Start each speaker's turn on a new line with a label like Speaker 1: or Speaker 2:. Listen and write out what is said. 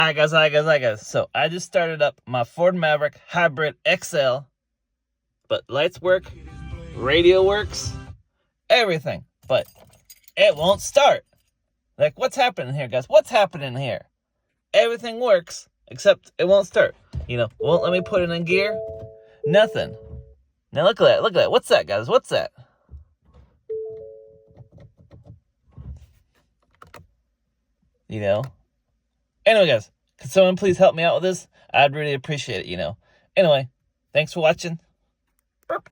Speaker 1: Alright guys. So I just started up my Ford Maverick Hybrid XL, but lights work, radio works, everything, but it won't start. Like, what's happening here, guys? What's happening here? Everything works, except it won't start. Won't let me put it in gear. Nothing. Now look at that. What's that, guys? What's that? Anyway, guys, could someone please help me out with this? I'd really appreciate it. Anyway, thanks for watching.